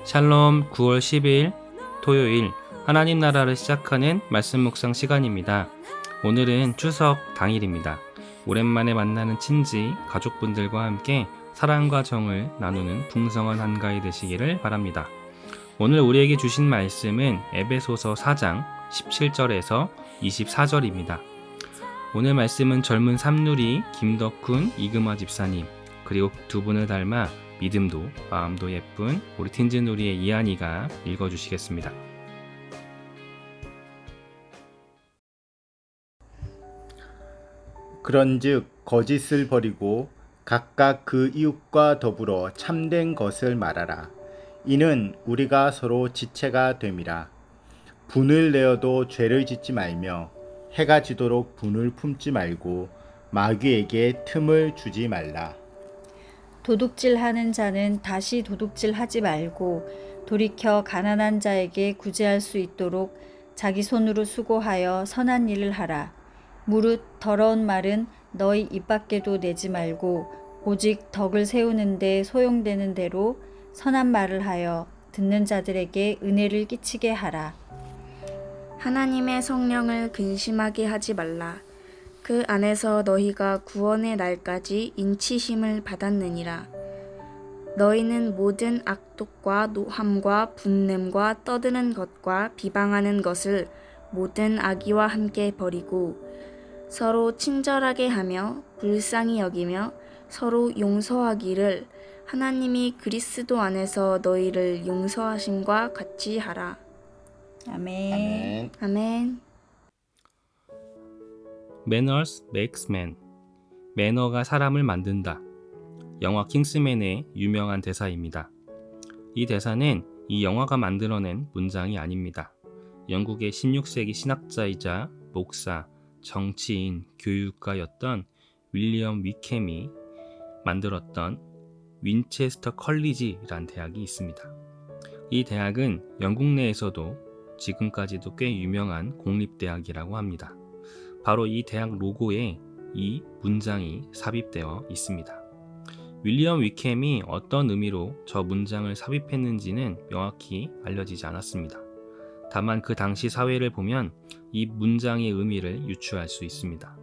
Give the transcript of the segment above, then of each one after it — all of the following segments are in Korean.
샬롬 9월 10일 토요일 하나님 나라를 시작하는 말씀 묵상 시간입니다. 오늘은 추석 당일입니다. 오랜만에 만나는 친지, 가족분들과 함께 사랑과 정을 나누는 풍성한 한가위 되시기를 바랍니다. 오늘 우리에게 주신 말씀은 에베소서 4장 17절에서 24절입니다. 오늘 말씀은 젊은 삼누리 김덕훈 이금화 집사님 그리고 두 분을 닮아 믿음도 마음도 예쁜 우리 틴즈누리의 이한이가 읽어주시겠습니다. 그런즉 거짓을 버리고 각각 그 이웃과 더불어 참된 것을 말하라. 이는 우리가 서로 지체가 됨이라. 분을 내어도 죄를 짓지 말며 해가 지도록 분을 품지 말고 마귀에게 틈을 주지 말라. 도둑질하는 자는 다시 도둑질하지 말고 돌이켜 가난한 자에게 구제할 수 있도록 자기 손으로 수고하여 선한 일을 하라. 무릇 더러운 말은 너희 입 밖에도 내지 말고 오직 덕을 세우는 데 소용되는 대로 선한 말을 하여 듣는 자들에게 은혜를 끼치게 하라. 하나님의 성령을 근심하게 하지 말라. 그 안에서 너희가 구원의 날까지 인치심을 받았느니라. 너희는 모든 악독과 노함과 분냄과 떠드는 것과 비방하는 것을 모든 악의와 함께 버리고 서로 친절하게 하며 불쌍히 여기며 서로 용서하기를 하나님이 그리스도 안에서 너희를 용서하심과 같이 하라. 아멘. 아멘. Manners makes man. 매너가 사람을 만든다. 영화 킹스맨의 유명한 대사입니다. 이 대사는 이 영화가 만들어낸 문장이 아닙니다. 영국의 16세기 신학자이자 목사, 정치인, 교육가였던 윌리엄 위켐이 만들었던 윈체스터 컬리지란 대학이 있습니다. 이 대학은 영국 내에서도 지금까지도 꽤 유명한 공립대학이라고 합니다. 바로 이 대학 로고에 이 문장이 삽입되어 있습니다. 윌리엄 위켐이 어떤 의미로 저 문장을 삽입했는지는 명확히 알려지지 않았습니다. 다만 그 당시 사회를 보면 이 문장의 의미를 유추할 수 있습니다.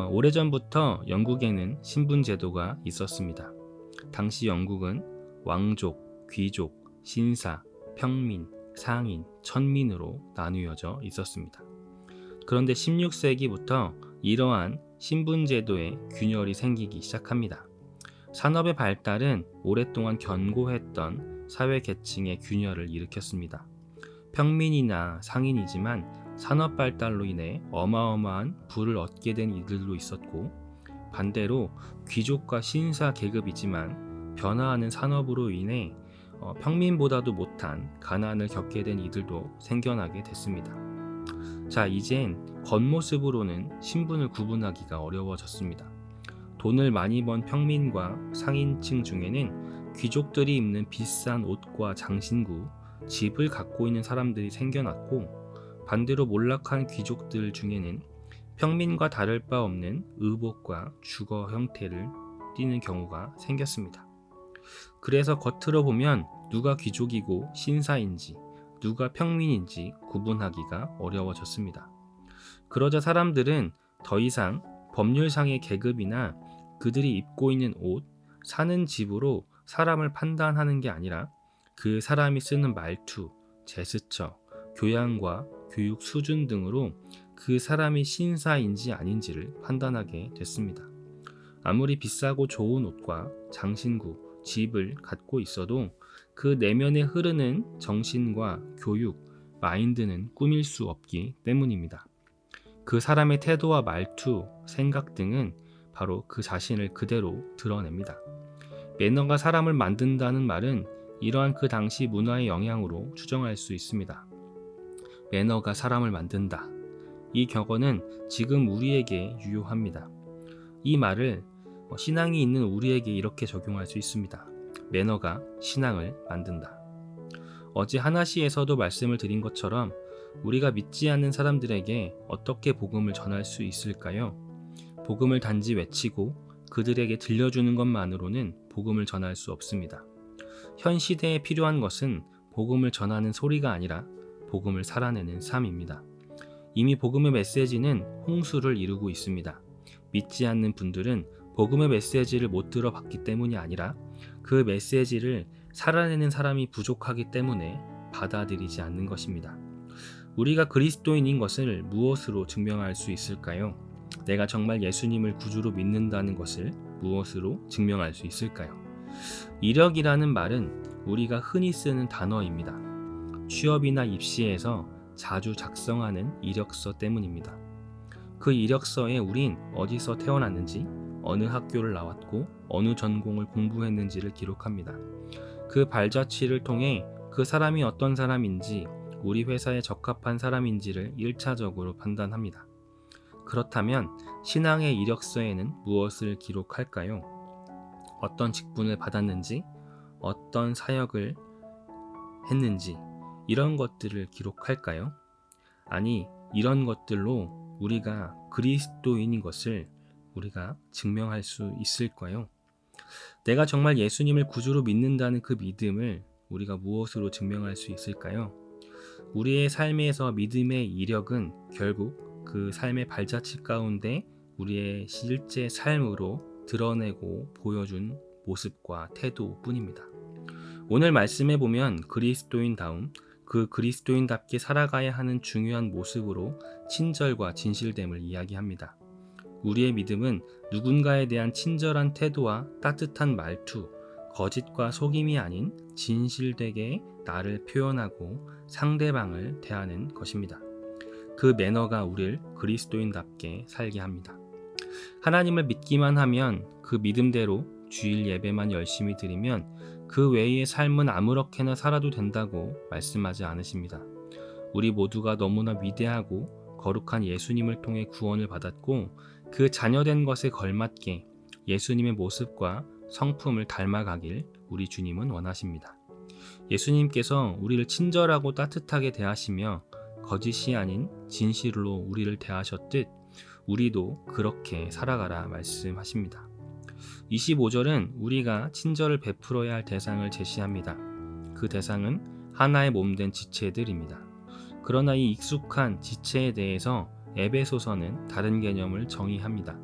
오래전부터 영국에는 신분 제도가 있었습니다. 당시 영국은 왕족, 귀족, 신사, 평민, 상인, 천민으로 나누어져 있었습니다. 그런데 16세기부터 이러한 신분제도의 균열이 생기기 시작합니다. 산업의 발달은 오랫동안 견고했던 사회계층의 균열을 일으켰습니다. 평민이나 상인이지만 산업 발달로 인해 어마어마한 부를 얻게 된 이들도 있었고 반대로 귀족과 신사 계급이지만 변화하는 산업으로 인해 평민보다도 못한 가난을 겪게 된 이들도 생겨나게 됐습니다. 자, 이젠 겉모습으로는 신분을 구분하기가 어려워졌습니다. 돈을 많이 번 평민과 상인층 중에는 귀족들이 입는 비싼 옷과 장신구, 집을 갖고 있는 사람들이 생겨났고 반대로 몰락한 귀족들 중에는 평민과 다를 바 없는 의복과 주거 형태를 띠는 경우가 생겼습니다. 그래서 겉으로 보면 누가 귀족이고 신사인지 누가 평민인지 구분하기가 어려워졌습니다. 그러자 사람들은 더 이상 법률상의 계급이나 그들이 입고 있는 옷, 사는 집으로 사람을 판단하는 게 아니라 그 사람이 쓰는 말투, 제스처, 교양과 교육 수준 등으로 그 사람이 신사인지 아닌지를 판단하게 됐습니다. 아무리 비싸고 좋은 옷과 장신구, 집을 갖고 있어도 그 내면에 흐르는 정신과 교육, 마인드는 꾸밀 수 없기 때문입니다. 그 사람의 태도와 말투, 생각 등은 바로 그 자신을 그대로 드러냅니다. 매너가 사람을 만든다는 말은 이러한 그 당시 문화의 영향으로 추정할 수 있습니다. 매너가 사람을 만든다. 이 격언은 지금 우리에게 유효합니다. 이 말을 신앙이 있는 우리에게 이렇게 적용할 수 있습니다. 매너가 신앙을 만든다. 어제 하나시에서도 말씀을 드린 것처럼 우리가 믿지 않는 사람들에게 어떻게 복음을 전할 수 있을까요? 복음을 단지 외치고 그들에게 들려주는 것만으로는 복음을 전할 수 없습니다. 현 시대에 필요한 것은 복음을 전하는 소리가 아니라 복음을 살아내는 삶입니다. 이미 복음의 메시지는 홍수를 이루고 있습니다. 믿지 않는 분들은 복음의 메시지를 못 들어봤기 때문이 아니라 그 메시지를 살아내는 사람이 부족하기 때문에 받아들이지 않는 것입니다. 우리가 그리스도인인 것을 무엇으로 증명할 수 있을까요? 내가 정말 예수님을 구주로 믿는다는 것을 무엇으로 증명할 수 있을까요? 이력이라는 말은 우리가 흔히 쓰는 단어입니다. 취업이나 입시에서 자주 작성하는 이력서 때문입니다. 그 이력서에 우린 어디서 태어났는지, 어느 학교를 나왔고, 어느 전공을 공부했는지를 기록합니다. 그 발자취를 통해 그 사람이 어떤 사람인지, 우리 회사에 적합한 사람인지를 1차적으로 판단합니다. 그렇다면 신앙의 이력서에는 무엇을 기록할까요? 어떤 직분을 받았는지, 어떤 사역을 했는지, 이런 것들을 기록할까요? 아니, 이런 것들로 우리가 그리스도인인 것을 우리가 증명할 수 있을까요? 내가 정말 예수님을 구주로 믿는다는 그 믿음을 우리가 무엇으로 증명할 수 있을까요? 우리의 삶에서 믿음의 이력은 결국 그 삶의 발자취 가운데 우리의 실제 삶으로 드러내고 보여준 모습과 태도뿐입니다. 오늘 말씀에 보면 그리스도인다움, 그 그리스도인답게 살아가야 하는 중요한 모습으로 친절과 진실됨을 이야기합니다. 우리의 믿음은 누군가에 대한 친절한 태도와 따뜻한 말투, 거짓과 속임이 아닌 진실되게 나를 표현하고 상대방을 대하는 것입니다. 그 매너가 우리를 그리스도인답게 살게 합니다. 하나님을 믿기만 하면 그 믿음대로 주일 예배만 열심히 드리면 그 외의 삶은 아무렇게나 살아도 된다고 말씀하지 않으십니다. 우리 모두가 너무나 위대하고 거룩한 예수님을 통해 구원을 받았고 그 자녀된 것에 걸맞게 예수님의 모습과 성품을 닮아가길 우리 주님은 원하십니다. 예수님께서 우리를 친절하고 따뜻하게 대하시며 거짓이 아닌 진실로 우리를 대하셨듯 우리도 그렇게 살아가라 말씀하십니다. 25절은 우리가 친절을 베풀어야 할 대상을 제시합니다. 그 대상은 하나의 몸된 지체들입니다. 그러나 이 익숙한 지체에 대해서 에베소서는 다른 개념을 정의합니다.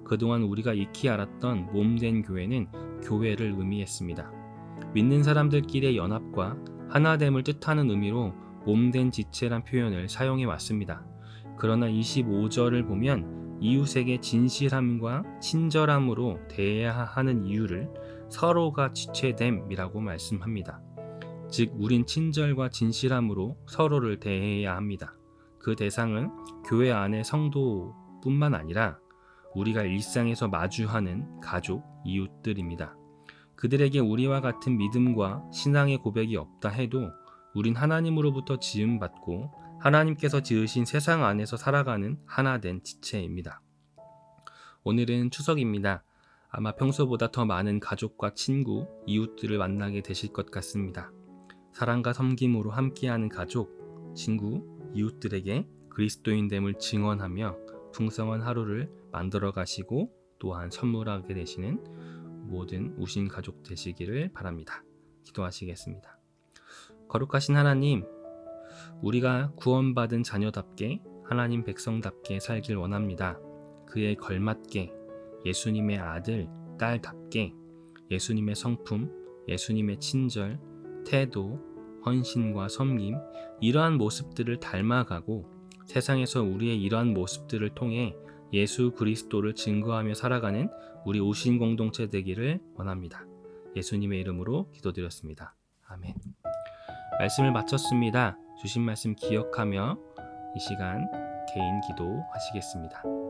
그동안 우리가 익히 알았던 몸된 교회는 교회를 의미했습니다. 믿는 사람들끼리의 연합과 하나됨을 뜻하는 의미로 몸된 지체란 표현을 사용해 왔습니다. 그러나 25절을 보면 이웃에게 진실함과 친절함으로 대해야 하는 이유를 서로가 지체됨이라고 말씀합니다. 즉 우린 친절과 진실함으로 서로를 대해야 합니다. 그 대상은 교회 안의 성도뿐만 아니라 우리가 일상에서 마주하는 가족, 이웃들입니다. 그들에게 우리와 같은 믿음과 신앙의 고백이 없다 해도 우린 하나님으로부터 지음받고 하나님께서 지으신 세상 안에서 살아가는 하나된 지체입니다. 오늘은 추석입니다. 아마 평소보다 더 많은 가족과 친구, 이웃들을 만나게 되실 것 같습니다. 사랑과 섬김으로 함께하는 가족, 친구, 이웃들에게 그리스도인됨을 증언하며 풍성한 하루를 만들어 가시고 또한 선물하게 되시는 모든 우신 가족 되시기를 바랍니다. 기도하시겠습니다. 거룩하신 하나님, 우리가 구원받은 자녀답게 하나님 백성답게 살길 원합니다. 그에 걸맞게 예수님의 아들, 딸답게 예수님의 성품, 예수님의 친절, 태도, 헌신과 섬김, 이러한 모습들을 닮아가고 세상에서 우리의 이러한 모습들을 통해 예수 그리스도를 증거하며 살아가는 우리 오신 공동체 되기를 원합니다. 예수님의 이름으로 기도드렸습니다. 아멘. 말씀을 마쳤습니다. 주신 말씀 기억하며 이 시간 개인 기도 하시겠습니다.